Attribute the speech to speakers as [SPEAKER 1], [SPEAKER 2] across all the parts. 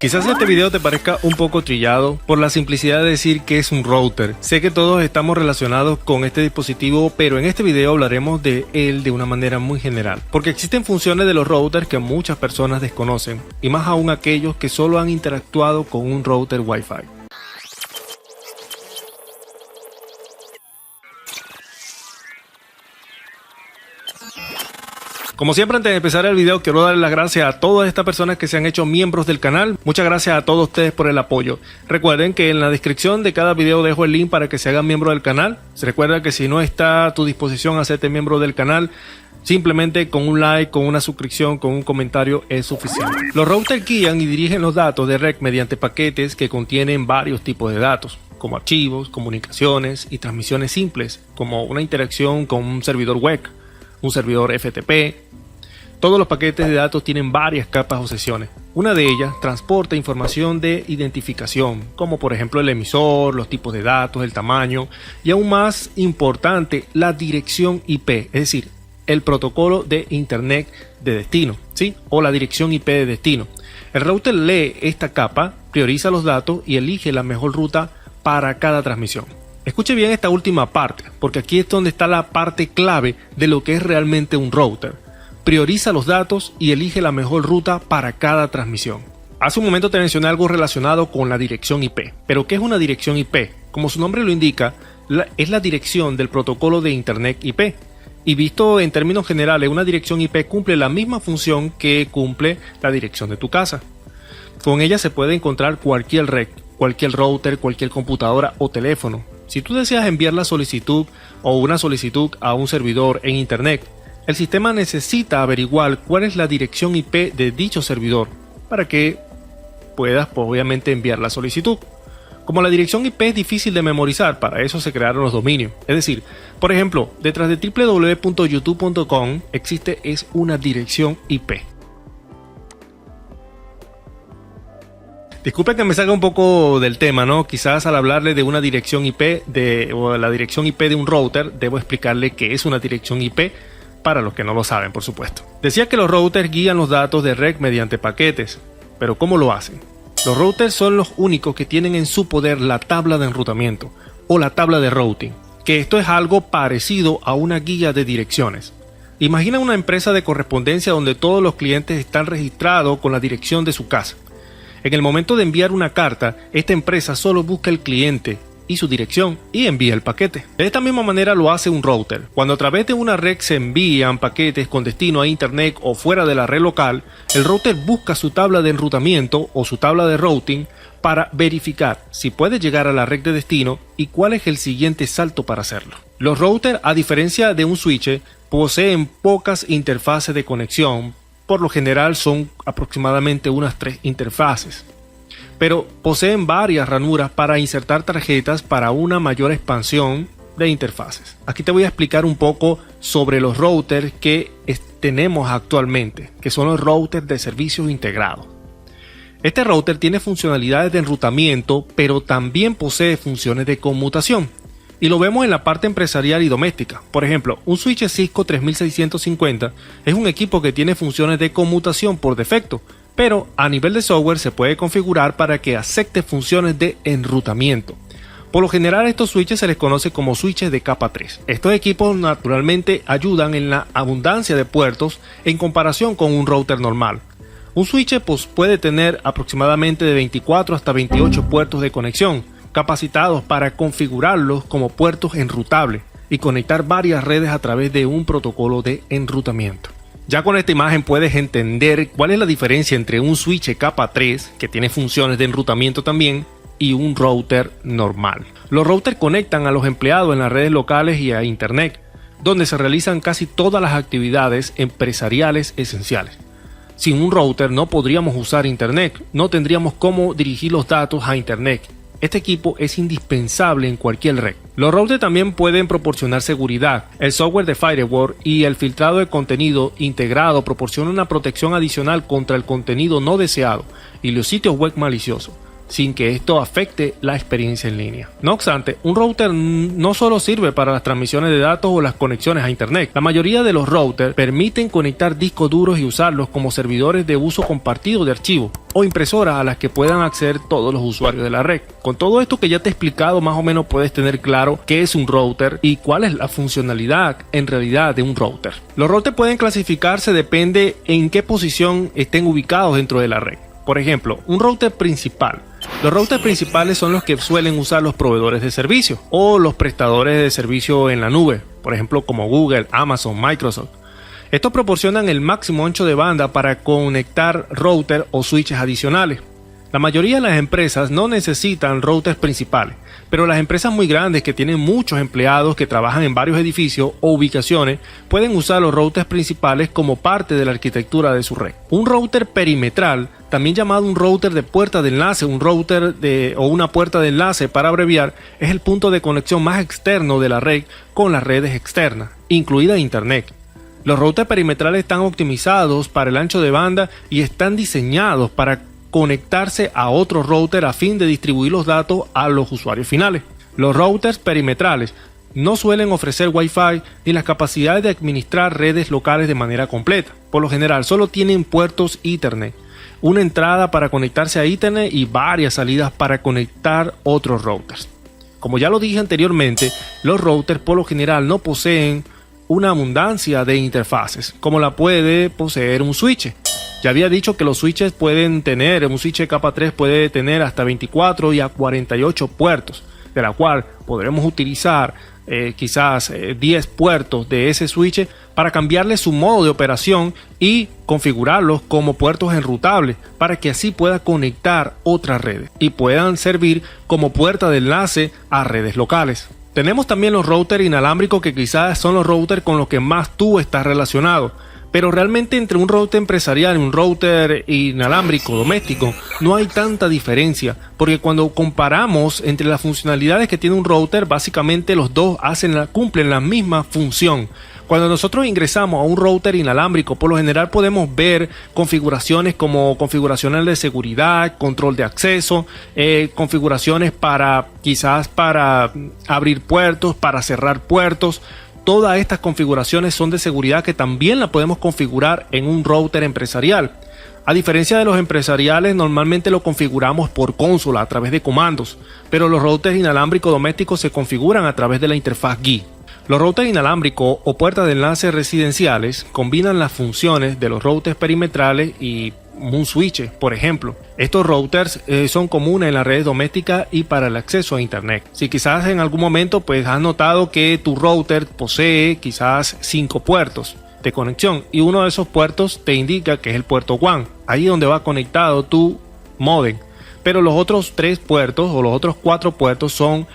[SPEAKER 1] Quizás este video te parezca un poco trillado por la simplicidad de decir que es un router. Sé que todos estamos relacionados con este dispositivo, pero en este video hablaremos de él de una manera muy general, porque existen funciones de los routers que muchas personas desconocen, y más aún aquellos que solo han interactuado con un router Wi-Fi. Como siempre, antes de empezar el video, quiero darle las gracias a todas estas personas que se han hecho miembros del canal. Muchas gracias a todos ustedes por el apoyo. Recuerden que en la descripción de cada video dejo el link para que se hagan miembro del canal. Se recuerda que si no está a tu disposición hacerte miembro del canal, simplemente con un like, con una suscripción, con un comentario es suficiente. Los routers guían y dirigen los datos de red mediante paquetes que contienen varios tipos de datos, como archivos, comunicaciones y transmisiones simples, como una interacción con un servidor web, un servidor FTP. Todos los paquetes de datos tienen varias capas o sesiones. Una de ellas transporta información de identificación, como por ejemplo el emisor, los tipos de datos, el tamaño y aún más importante, la dirección IP, es decir, el protocolo de Internet de destino, ¿sí? O la dirección IP de destino. El router lee esta capa, prioriza los datos y elige la mejor ruta para cada transmisión. Escuche bien esta última parte, porque aquí es donde está la parte clave de lo que es realmente un router. Prioriza los datos y elige la mejor ruta para cada transmisión. Hace un momento te mencioné algo relacionado con la dirección IP. ¿Pero qué es una dirección IP? Como su nombre lo indica, es la dirección del protocolo de Internet IP. Y visto en términos generales, una dirección IP cumple la misma función que cumple la dirección de tu casa. Con ella se puede encontrar cualquier red, cualquier router, cualquier computadora o teléfono. Si tú deseas enviar la solicitud o una solicitud a un servidor en Internet, el sistema necesita averiguar cuál es la dirección IP de dicho servidor para que puedas obviamente enviar la solicitud. Como la dirección IP es difícil de memorizar, para eso se crearon los dominios. Es decir, por ejemplo, detrás de www.youtube.com existe una dirección IP. Disculpen que me salga un poco del tema, ¿no? Quizás al hablarle de una dirección IP o la dirección IP de un router, debo explicarle qué es una dirección IP para los que no lo saben, por supuesto. Decía que los routers guían los datos de red mediante paquetes, pero ¿cómo lo hacen? Los routers son los únicos que tienen en su poder la tabla de enrutamiento o la tabla de routing, que esto es algo parecido a una guía de direcciones. Imagina una empresa de correspondencia donde todos los clientes están registrados con la dirección de su casa. En el momento de enviar una carta, esta empresa solo busca el cliente y su dirección y envía el paquete. De esta misma manera lo hace un router. Cuando a través de una red se envían paquetes con destino a Internet o fuera de la red local, el router busca su tabla de enrutamiento o su tabla de routing para verificar si puede llegar a la red de destino y cuál es el siguiente salto para hacerlo. Los routers, a diferencia de un switch, poseen pocas interfaces de conexión. Por lo general son aproximadamente unas 3 interfaces, pero poseen varias ranuras para insertar tarjetas para una mayor expansión de interfaces. Aquí te voy a explicar un poco sobre los routers que tenemos actualmente, que son los routers de servicios integrados. Este router tiene funcionalidades de enrutamiento, pero también posee funciones de conmutación. Y lo vemos en la parte empresarial y doméstica. Por ejemplo, un switch Cisco 3650 es un equipo que tiene funciones de conmutación por defecto, pero a nivel de software se puede configurar para que acepte funciones de enrutamiento. Por lo general, estos switches se les conoce como switches de capa 3. Estos equipos naturalmente ayudan en la abundancia de puertos en comparación con un router normal. Un switch puede tener aproximadamente de 24 hasta 28 puertos de conexión, capacitados para configurarlos como puertos enrutables y conectar varias redes a través de un protocolo de enrutamiento. Ya con esta imagen puedes entender cuál es la diferencia entre un switch capa 3, que tiene funciones de enrutamiento también, y un router normal. Los routers conectan a los empleados en las redes locales y a Internet, donde se realizan casi todas las actividades empresariales esenciales. Sin un router no podríamos usar Internet, no tendríamos cómo dirigir los datos a Internet. Este equipo es indispensable en cualquier red. Los routers también pueden proporcionar seguridad. El software de firewall y el filtrado de contenido integrado proporcionan una protección adicional contra el contenido no deseado y los sitios web maliciosos, sin que esto afecte la experiencia en línea. No obstante, un router no solo sirve para las transmisiones de datos o las conexiones a Internet. La mayoría de los routers permiten conectar discos duros y usarlos como servidores de uso compartido de archivos. o impresoras a las que puedan acceder todos los usuarios de la red. Con todo esto que ya te he explicado, más o menos puedes tener claro qué es un router y cuál es la funcionalidad en realidad de un router. Los routers pueden clasificarse, depende en qué posición estén ubicados dentro de la red. Por ejemplo, un router principal. Los routers principales son los que suelen usar los proveedores de servicio o los prestadores de servicio en la nube, por ejemplo como Google, Amazon, Microsoft. Estos proporcionan el máximo ancho de banda para conectar router o switches adicionales. La mayoría de las empresas no necesitan routers principales, pero las empresas muy grandes que tienen muchos empleados que trabajan en varios edificios o ubicaciones pueden usar los routers principales como parte de la arquitectura de su red. Un router perimetral, también llamado un router de puerta de enlace, un router o una puerta de enlace para abreviar, es el punto de conexión más externo de la red con las redes externas, incluida Internet. Los routers perimetrales están optimizados para el ancho de banda y están diseñados para conectarse a otro router a fin de distribuir los datos a los usuarios finales. Los routers perimetrales no suelen ofrecer Wi-Fi ni las capacidades de administrar redes locales de manera completa. Por lo general, solo tienen puertos Ethernet, una entrada para conectarse a Ethernet y varias salidas para conectar otros routers. Como ya lo dije anteriormente, los routers por lo general no poseen una abundancia de interfaces, como la puede poseer un switch. Ya había dicho que los switches un switch de capa 3 puede tener hasta 24 y a 48 puertos, de la cual podremos utilizar quizás 10 puertos de ese switch para cambiarle su modo de operación y configurarlos como puertos enrutables para que así pueda conectar otras redes y puedan servir como puerta de enlace a redes locales. Tenemos también los routers inalámbricos, que quizás son los routers con los que más tú estás relacionado. Pero realmente entre un router empresarial y un router inalámbrico doméstico no hay tanta diferencia, porque cuando comparamos entre las funcionalidades que tiene un router, básicamente los dos cumplen la misma función. Cuando nosotros ingresamos a un router inalámbrico, por lo general podemos ver configuraciones como configuraciones de seguridad, control de acceso, configuraciones para abrir puertos, para cerrar puertos. Todas estas configuraciones son de seguridad que también la podemos configurar en un router empresarial. A diferencia de los empresariales, normalmente lo configuramos por consola a través de comandos, pero los routers inalámbricos domésticos se configuran a través de la interfaz GUI. Los routers inalámbricos o puertas de enlace residenciales combinan las funciones de los routers perimetrales y un switch, por ejemplo. Estos routers son comunes en las redes domésticas y para el acceso a Internet. Si quizás en algún momento has notado que tu router posee quizás 5 puertos de conexión y uno de esos puertos te indica que es el puerto WAN, ahí donde va conectado tu módem. Pero los otros 3 puertos o los otros 4 puertos son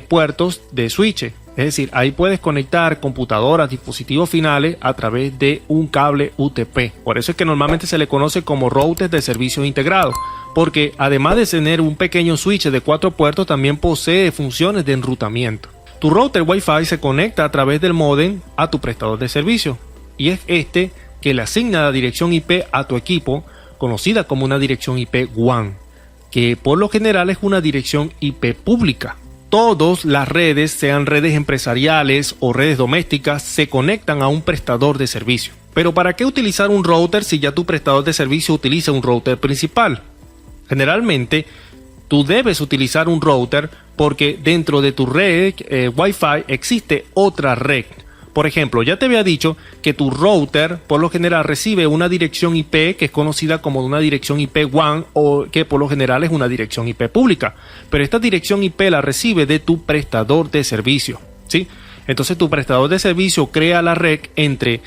[SPEAKER 1] puertos de switch. Es decir, ahí puedes conectar computadoras, dispositivos finales a través de un cable UTP. Por eso es que normalmente se le conoce como routers de servicios integrados, porque además de tener un pequeño switch de 4 puertos, también posee funciones de enrutamiento. Tu router Wi-Fi se conecta a través del módem a tu prestador de servicio, y es este que le asigna la dirección IP a tu equipo, conocida como una dirección IP WAN, que por lo general es una dirección IP pública. Todas las redes, sean redes empresariales o redes domésticas, se conectan a un prestador de servicio. Pero ¿para qué utilizar un router si ya tu prestador de servicio utiliza un router principal? Generalmente, tú debes utilizar un router porque dentro de tu red Wi-Fi existe otra red. Por ejemplo, ya te había dicho que tu router por lo general recibe una dirección IP que es conocida como una dirección IP WAN o que por lo general es una dirección IP pública. Pero esta dirección IP la recibe de tu prestador de servicio, ¿sí? Entonces tu prestador de servicio crea la red entre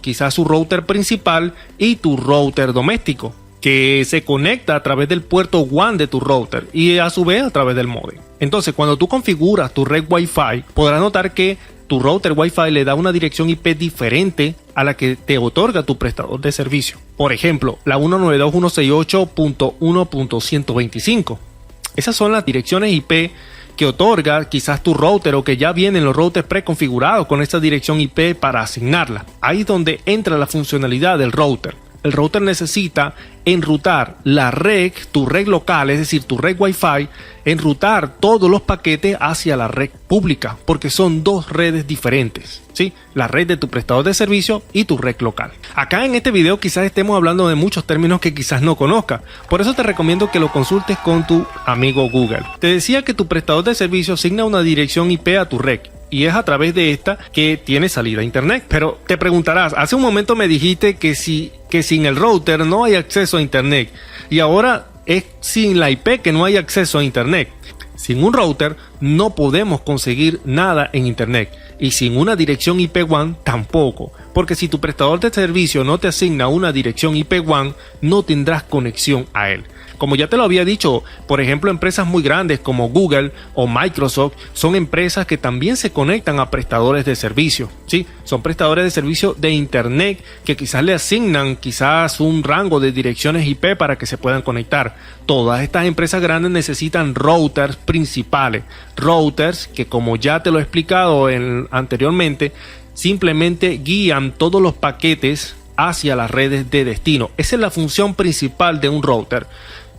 [SPEAKER 1] quizás su router principal y tu router doméstico, que se conecta a través del puerto WAN de tu router y a su vez a través del módem. Entonces cuando tú configuras tu red Wi-Fi, podrás notar que tu router Wi-Fi le da una dirección IP diferente a la que te otorga tu prestador de servicio. Por ejemplo, la 192.168.1.125. Esas son las direcciones IP que otorga quizás tu router o que ya vienen los routers preconfigurados con esta dirección IP para asignarla. Ahí es donde entra la funcionalidad del router. El router necesita enrutar la red, tu red local, es decir, tu red Wi-Fi, enrutar todos los paquetes hacia la red pública, porque son dos redes diferentes, ¿sí? La red de tu prestador de servicio y tu red local. Acá en este video quizás estemos hablando de muchos términos que quizás no conozcas, por eso te recomiendo que lo consultes con tu amigo Google. Te decía que tu prestador de servicio asigna una dirección IP a tu red, y es a través de esta que tiene salida a internet. Pero te preguntarás, hace un momento me dijiste que sin el router no hay acceso a internet, y ahora es sin la IP que no hay acceso a internet. Sin un router no podemos conseguir nada en internet, y sin una dirección IP WAN tampoco, porque si tu prestador de servicio no te asigna una dirección IP WAN, no tendrás conexión a él. Como ya te lo había dicho, por ejemplo, empresas muy grandes como Google o Microsoft son empresas que también se conectan a prestadores de servicio, ¿sí? Son prestadores de servicio de internet que quizás le asignan un rango de direcciones IP para que se puedan conectar. Todas estas empresas grandes necesitan routers principales, routers que, como ya te lo he explicado anteriormente, simplemente guían todos los paquetes hacia las redes de destino. Esa es la función principal de un router: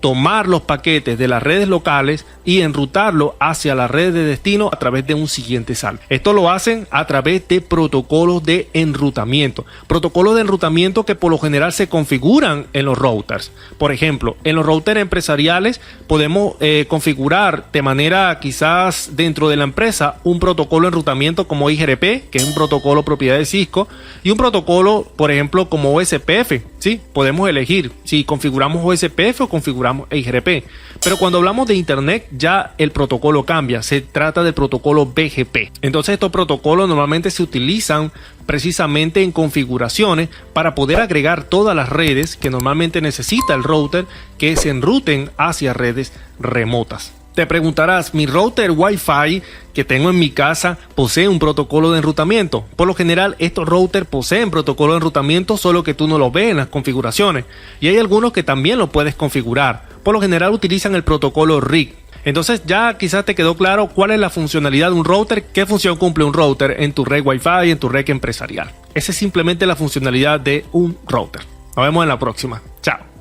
[SPEAKER 1] tomar los paquetes de las redes locales y enrutarlo hacia la red de destino a través de un siguiente salto. Esto lo hacen a través de protocolos de enrutamiento. Protocolos de enrutamiento que por lo general se configuran en los routers. Por ejemplo, en los routers empresariales podemos configurar de manera quizás dentro de la empresa un protocolo de enrutamiento como IGRP, que es un protocolo propiedad de Cisco, y un protocolo, por ejemplo, como OSPF. ¿Sí? Podemos elegir si configuramos OSPF o configuramos IGRP. Pero cuando hablamos de internet, ya el protocolo cambia. Se trata del protocolo BGP. Entonces estos protocolos normalmente se utilizan precisamente en configuraciones para poder agregar todas las redes que normalmente necesita el router que se enruten hacia redes remotas. Te preguntarás, ¿mi router Wi-Fi que tengo en mi casa posee un protocolo de enrutamiento? Por lo general, estos routers poseen protocolo de enrutamiento, solo que tú no lo ves en las configuraciones. Y hay algunos que también lo puedes configurar. Por lo general utilizan el protocolo RIG. Entonces ya quizás te quedó claro cuál es la funcionalidad de un router, qué función cumple un router en tu red Wi-Fi, en tu red empresarial. Esa es simplemente la funcionalidad de un router. Nos vemos en la próxima. Chao.